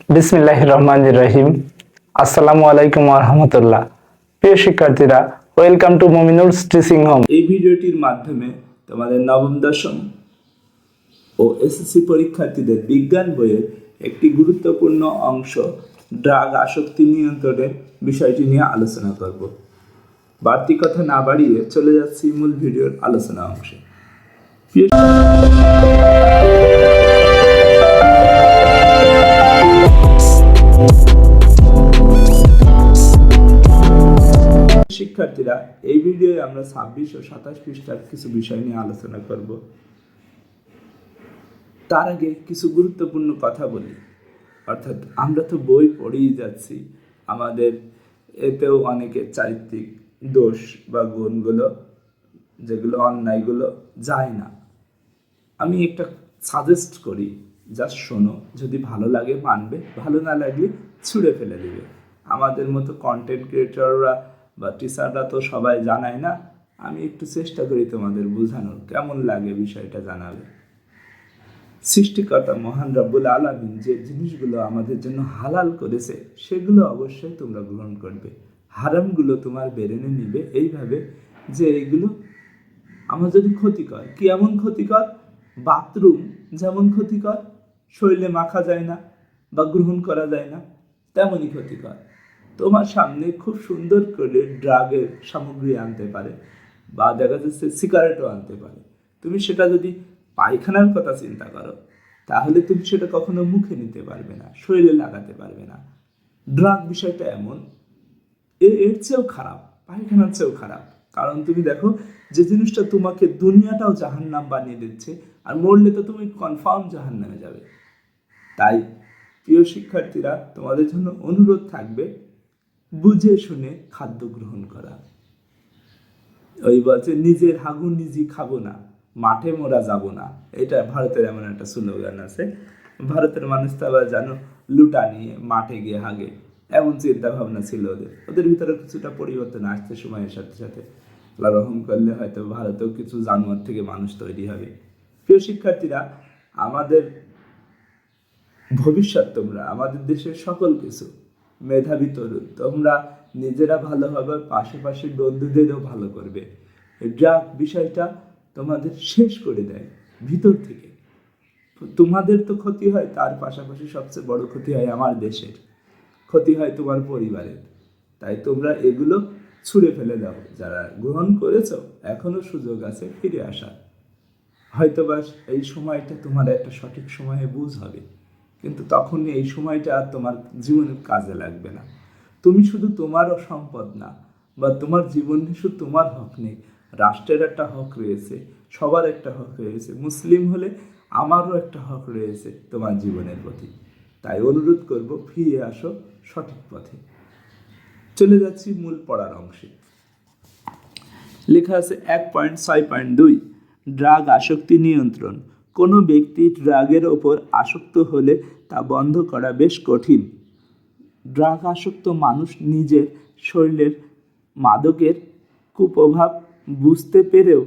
বিসমিল্লাহির রহমানির রহিম। আসসালামু আলাইকুম ওয়া রাহমাতুল্লাহ। প্রিয় শিক্ষার্থীরা, ওয়েলকাম টু মুমিনুরস টিচিং হোম। এই ভিডিওটির মাধ্যমে তোমাদের নবম দশম ও এসএসসি পরীক্ষার্থীদের বিজ্ঞান বইয়ের একটি গুরুত্বপূর্ণ অংশ ড্রাগ আসক্তি নিয়ন্ত্রণের বিষয়টি নিয়ে আলোচনা করব। বাড়তি কথা না বাড়িয়ে চলে যাচ্ছি মূল ভিডিওর আলোচনা অংশে। শিক্ষার্থীরা, এই ভিডিওয়ে আমরা 26 ও 27 পৃষ্ঠার কিছু বিষয় নিয়ে আলোচনা করব। তার আগে কিছু গুরুত্বপূর্ণ কথা বলি। অর্থাৎ আমরা তো বই পড়েই যাচ্ছি, আমাদের এতেও অনেকের চারিত্রিক দোষ বা গুণগুলো, যেগুলো অন্যায়গুলো যায় না। আমি একটা সাজেস্ট করি, জাস্ট শোনো, যদি ভালো লাগে মানবে, ভালো না লাগলে ছুঁড়ে ফেলে দিবে। আমাদের মতো কন্টেন্ট ক্রিয়েটররা বা টিচাররা তো সবাই জানায় না। আমি একটু চেষ্টা করি তোমাদের বোঝানোর, কেমন লাগে বিষয়টা জানাবে। সৃষ্টিকর্তা মহান রব্বুল আলামিন যে জিনিসগুলো আমাদের জন্য হালাল করেছে সেগুলো অবশ্যই তোমরা গ্রহণ করবে। হারামগুলো তোমার বেরেনে নিবে এইভাবে যে এইগুলো আমার যদি ক্ষতিকর। কি এমন ক্ষতিকর? বাথরুম যেমন ক্ষতিকর, শরীরে মাখা যায় না বা গ্রহণ করা যায় না, তেমনই ক্ষতিকর। তোমার সামনে খুব সুন্দর করে ড্রাগের সামগ্রী আনতে পারে বা দেখা যাচ্ছে সিগারেটও আনতে পারে। তুমি সেটা যদি পায়খানার কথা চিন্তা করো, তাহলে তুমি সেটা কখনো মুখে নিতে পারবে না, শরীরে লাগাতে পারবে না। ড্রাগ বিষয়টা এমন, এর চেয়েও খারাপ, পায়খানার চেয়েও খারাপ। কারণ তুমি দেখো, যে জিনিসটা তোমাকে দুনিয়াটাও জাহান্নাম বানিয়ে দিচ্ছে, আর মরলে তো তুমি কনফার্ম জাহান্নামে যাবে। তাই প্রিয় শিক্ষার্থীরা, তোমাদের জন্য অনুরোধ থাকবে বুঝে শুনে খাদ্য গ্রহণ করা। ওই বলছে, নিজের হাগু নিজে খাবো না, মাঠে মোরা যাব না। এটা ভারতের এমন একটা স্লোগান আছে। ভারতের মানুষ তো আবার জানো, লুটা নিয়ে মাঠে গিয়ে হাগে, এমন চিন্তা ভাবনা ছিল ওদের। ওদের ভিতরে কিছুটা পরিবর্তন আসছে সময়ের সাথে সাথে। আল্লাহ রহম করলে হয়তো ভারতেও কিছু জানোয়ার থেকে মানুষ তৈরি হবে। প্রিয় শিক্ষার্থীরা, আমাদের ভবিষ্যৎ তোমরা, আমাদের দেশের সকল কিছু। মেধাবী তরুণ তোমরা, নিজেরা ভালো হবে, পাশাপাশি বন্ধুদেরও ভালো করবে। ড্রাগ বিষয়টা তোমাদের শেষ করে দেয় ভিতর থেকে। তোমাদের তো ক্ষতি হয়, তার পাশাপাশি সবচেয়ে বড় ক্ষতি হয় আমার দেশের, ক্ষতি হয় তোমার পরিবারের। তাই তোমরা এগুলো ছুঁড়ে ফেলে দাও। যারা গ্রহণ করেছো, এখনো সুযোগ আছে ফিরে আসার। হয়তোবা এই সময়টা তোমার একটা সঠিক সময়ে বুঝ হবে, কিন্তু তখন এই সময়টা আর তোমার জীবনের কাজে লাগবে না। তুমি শুধু তোমারও সম্পদ না, বা তোমার জীবনে শুধু তোমার হক নেই, রাষ্ট্রের একটা হক রয়েছে, সবার একটা হক রয়েছে। মুসলিম হলে আমারও একটা হক রয়েছে তোমার জীবনের প্রতি। তাই অনুরোধ করব, ফিরে আসো সঠিক পথে। চলে যাচ্ছি মূল পড়ার অংশে। লেখা আছে 1.6.2, ড্রাগ আসক্তি নিয়ন্ত্রণ। কোনো ব্যক্তি ড্রাগের ওপর আসক্ত হলে তা বন্ধ করা বেশ কঠিন। ড্রাগ আসক্ত মানুষ নিজের শরীরের মাদকের কুপ্রভাব বুঝতে পেরেও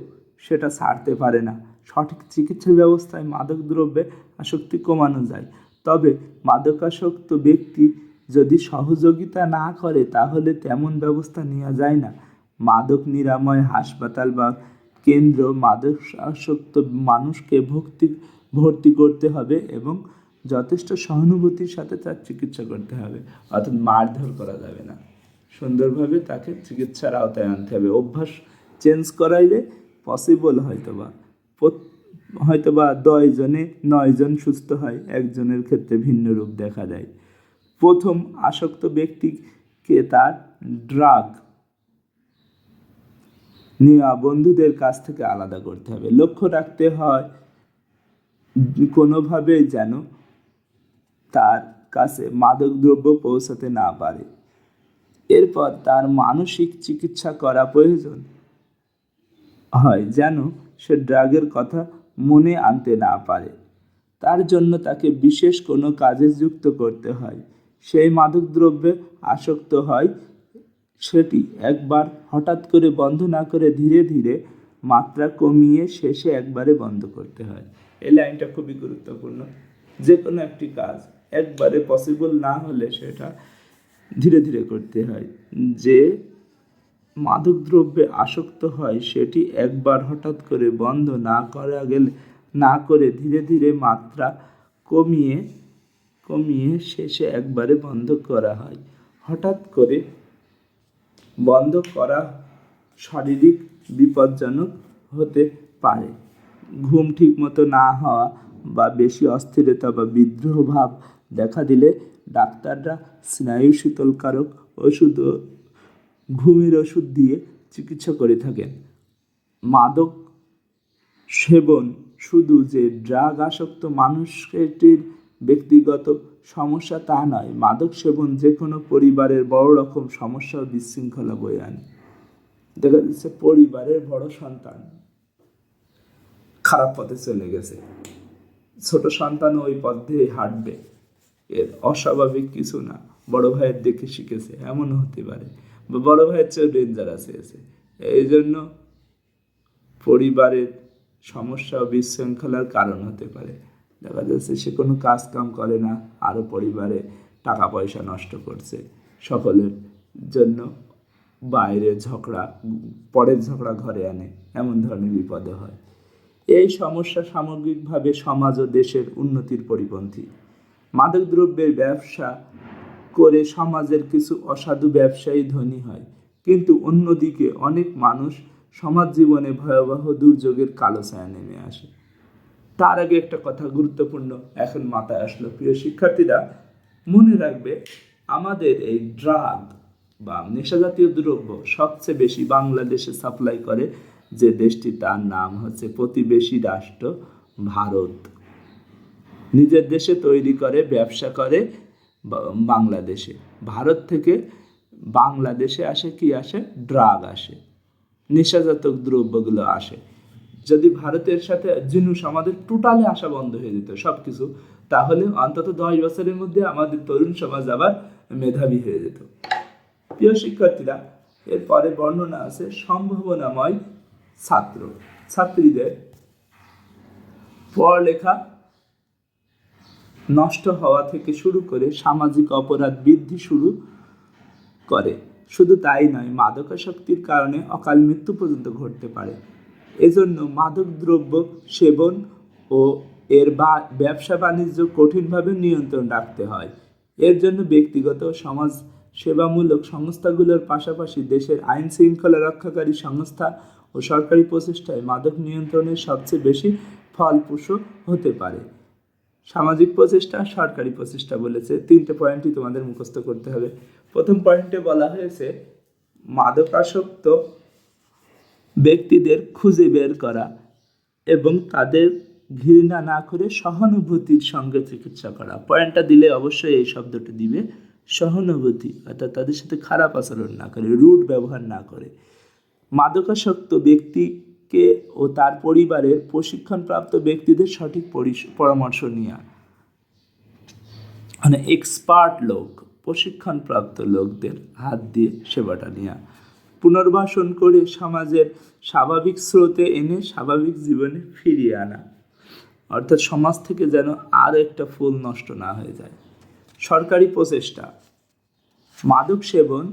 সেটা ছাড়তে পারে না। সঠিক চিকিৎসা ব্যবস্থায় মাদক দ্রব্যে আসক্তি কমানো যায়, তবে মাদকাসক্ত ব্যক্তি যদি সহযোগিতা না করে তাহলে তেমন ব্যবস্থা নেওয়া যায় না। মাদক নিরাময় হাসপাতাল বা কেন্দ্র মাদকাসক্ত মানুষকে ভর্তি করতে হবে এবং যথেষ্ট সহানুভূতির সাথে তার চিকিৎসা করতে হবে। অর্থাৎ মারধর করা যাবে না, সুন্দরভাবে তাকে চিকিৎসার আওতায় আনতে হবে। অভ্যাস চেঞ্জ করাইলে পসিবল হয়তোবা 10 জনে 9 জন সুস্থ হয়, একজনের ক্ষেত্রে ভিন্ন রূপ দেখা দেয়। প্রথম, আসক্ত ব্যক্তিকে তার ড্রাগ নেওয়া বন্ধুদের কাছ থেকে আলাদা করতে হবে। লক্ষ্য রাখতে হয় কোনোভাবেই যেন তার কাছে মাদকদ্রব্য পৌঁছাতে না পারে। এরপর তার মানসিক চিকিৎসা করা প্রয়োজন হয়, যেন সে ড্রাগের কথা মনে আনতে না পারে। তার জন্য তাকে বিশেষ কোনো কাজে যুক্ত করতে হয়। সেই মাদকদ্রব্যে আসক্ত হয়, সেটি একবার হঠাৎ করে বন্ধ না করে ধীরে ধীরে মাত্রা কমিয়ে শেষে একবারে বন্ধ করতে হয়। এই লাইনটা খুবই গুরুত্বপূর্ণ। যে কোনো একটি কাজ একবারে পসিবল না হলে সেটা ধীরে ধীরে করতে হয়। যে মাদকদ্রব্যে আসক্ত হয় সেটি একবার হঠাৎ করে বন্ধ না করে ধীরে ধীরে মাত্রা কমিয়ে কমিয়ে শেষে একবারে বন্ধ করা হয়। হঠাৎ করে বন্ধ করা শারীরিক বিপজ্জনক হতে পারে। ঘুম ঠিক মতো না হওয়া বা বেশি অস্থিরতা বা বিদ্রোহ ভাব দেখা দিলে ডাক্তাররা স্নায়ু শীতলকারক ওষুধ ও ঘুমের ওষুধ দিয়ে চিকিৎসা করে থাকেন। মাদক সেবন শুধু যে ড্রাগ আসক্ত মানুষটির ব্যক্তিগত সমস্যা তা নয়, মাদক সেবন যে কোনো পরিবারের বড় রকম সমস্যা ও বিশৃঙ্খলা বয়ে আনে। দেখা যাচ্ছে পরিবারের বড় সন্তান খারাপ পথে চলে গেছে, ছোট সন্তান ওই পথ দিয়ে হাঁটবে, এর অস্বাভাবিক কিছু না, বড় ভাইয়ের দেখে শিখেছে, এমনও হতে পারে, বা বড় ভাইয়ের চেয়েও ডেঞ্জারাস হয়েছে। এই জন্য পরিবারের সমস্যা ও বিশৃঙ্খলার কারণ হতে পারে। দেখা যাচ্ছে সে কোনো কাজ কাম করে না, আরও পরিবারে টাকা পয়সা নষ্ট করছে, সকলের জন্য বাইরে ঝগড়া, পরের ঝগড়া ঘরে আনে, এমন ধরনের বিপদে হয়। এই সমস্যা সামগ্রিকভাবে সমাজ ও দেশের উন্নতির পরিপন্থী। মাদকদ্রব্যের ব্যবসা করে সমাজের কিছু অসাধু ব্যবসায়ী ধনী হয়, কিন্তু অন্যদিকে অনেক মানুষ সমাজ জীবনে ভয়াবহ দুর্যোগের কালো ছায়া নেমে আসে। তার আগে একটা কথা গুরুত্বপূর্ণ এখন মাথায় আসলো, প্রিয় শিক্ষার্থীরা মনে রাখবে, আমাদের এই ড্রাগ বা নেশাজাতীয় দ্রব্য সবচেয়ে বেশি বাংলাদেশে সাপ্লাই করে যে দেশটি, তার নাম হচ্ছে প্রতিবেশী রাষ্ট্র ভারত। নিজের দেশে তৈরি করে, ব্যবসা করে বাংলাদেশে। ভারত থেকে বাংলাদেশে আসে কি আসে? ড্রাগ আসে, নেশাজাত দ্রব্যগুলো আসে। যদি ভারতের সাথে জিনিস আমাদের টোটালি আসা বন্ধ হয়ে যেত সব কিছু, তাহলে অন্তত 10 বছরের মধ্যে আমাদের তরুণ সমাজ আবার মেধাবী হয়ে যেত। প্রিয় শিক্ষার্থীরা, এরপরে বর্ণনা আছে সম্ভাবনাময় ছাত্রীদের পড়ালেখা নষ্ট হওয়া থেকে শুরু করে সামাজিক অপরাধ বৃদ্ধি শুরু করে। শুধু তাই নয়, মাদকাসক্তির কারণে অকাল মৃত্যু পর্যন্ত ঘটতে পারে। এজন্য মাদকদ্রব্য সেবন ও এর ব্যবসা বাণিজ্য কঠিনভাবে নিয়ন্ত্রণ রাখতে হয়। এর জন্য ব্যক্তিগত সমাজ সেবামূলক সংস্থাগুলোর পাশাপাশি দেশের আইন শৃঙ্খলা রক্ষাকারী সংস্থা ও সরকারি প্রচেষ্টায় মাদক নিয়ন্ত্রণের সবচেয়ে বেশি ফলপ্রসূ হতে পারে। সামাজিক প্রচেষ্টা, সরকারি প্রচেষ্টা বলেছে, 3টে পয়েন্টই তোমাদের মুখস্থ করতে হবে। প্রথম পয়েন্টে বলা হয়েছে মাদকাসক্ত ব্যক্তিদের খুঁজে বের করা এবং তাদের ঘৃণা না করে সহানুভূতির সঙ্গে চিকিৎসা করা। পয়েন্টটা দিলে অবশ্যই এই শব্দটি দিবে, সহানুভূতি, অর্থাৎ তাদের সাথে খারাপ আচরণ না করে, রুড ব্যবহার না করে। মাদকাসক্ত ব্যক্তিকে ও তার পরিবারের প্রশিক্ষণপ্রাপ্ত ব্যক্তিদের সঠিক পরামর্শ নেওয়া, মানে এক্সপার্ট লোক, প্রশিক্ষণপ্রাপ্ত লোকদের হাত দিয়ে সেবাটা নেওয়া। পুনর্বাসন করে সমাজের স্বাভাবিক স্রোতে এনে স্বাভাবিক জীবনে ফিরিয়ে আনা, অর্থাৎ সমাজ থেকে যেন আর একটা ফুল নষ্ট না হয়ে যায়। সরকারি প্রচেষ্টা, মাদক সেবন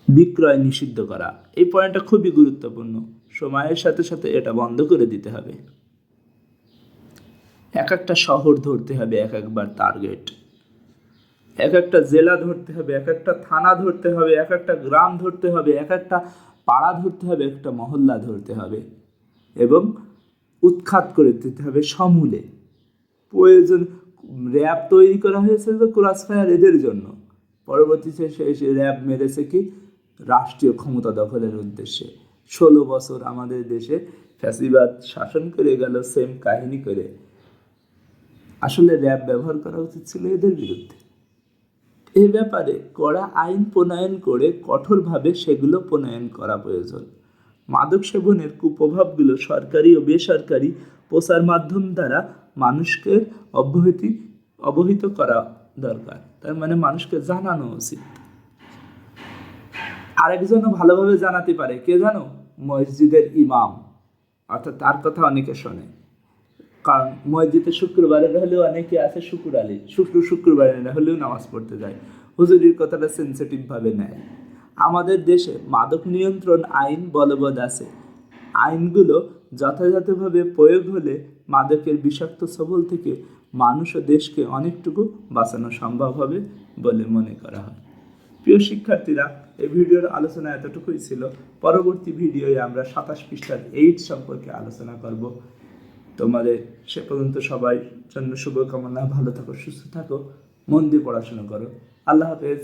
বিক্রয় নিষিদ্ধ করা। এই পয়েন্টটা খুবই গুরুত্বপূর্ণ, সময়ের সাথে সাথে এটা বন্ধ করে দিতে হবে। এক একটা শহর ধরতে হবে, এক একবার টার্গেট, এক একটা জেলা ধরতে হবে, এক একটা থানা ধরতে হবে, এক একটা গ্রাম ধরতে হবে, এক একটা পাড়া ধরতে হবে, একটা মহল্লা ধরতে হবে এবং উৎখাত করে দিতে হবে সমূলে। প্রয়োজন র্যাব তৈরি করা হয়েছে যে ক্রস ফায়ার এদের জন্য, পরবর্তীতে সে র্যাব মেরেছে কি রাষ্ট্রীয় ক্ষমতা দখলের উদ্দেশ্যে। 16 বছর আমাদের দেশে ফ্যাসিবাদ শাসন করে গেল সেম কাহিনী করে। আসলে র্যাব ব্যবহার করা উচিত ছিল এদের বিরুদ্ধে। এ ব্যাপারে কড়া আইন প্রণয়ন করে কঠোরভাবে সেগুলো প্রণয়ন করা প্রয়োজন। মাদক সেবনের কুপ্রভাবগুলো সরকারি ও বেসরকারি প্রচার মাধ্যম দ্বারা মানুষকে অবহিত করা দরকার, তার মানে মানুষকে জানানো উচিত। আরেকজনও ভালোভাবে জানাতে পারে, কে জানো? মসজিদের ইমাম, অর্থাৎ তার কথা অনেকে শোনে। কারণ মসজিদে শুক্রবারে হলেও অনেকে আছে শুক্রবারে না হলেও নামাজ পড়তে যায়, হুজুরির কথাটা সেন্সিটিভ ভাবে নেয়। আমাদের দেশে মাদক নিয়ন্ত্রণ আইন বলবৎ আছে। আইনগুলো যথাযথভাবে প্রয়োগ হলে মাদকের বিষাক্ত ছোবল থেকে মানুষ ও দেশকে অনেকটুকু বাঁচানো সম্ভব হবে বলে মনে করা হয়। প্রিয় শিক্ষার্থীরা, এই ভিডিওর আলোচনা এতটুকুই ছিল। পরবর্তী ভিডিওয়ে আমরা 27 পৃষ্ঠার এইডস সম্পর্কে আলোচনা করব। তোমাদের সে পর্যন্ত সবাই জন্য শুভকামনা। ভালো থাকো, সুস্থ থাকো, মন দিয়ে পড়াশোনা করো। আল্লাহ হাফেজ।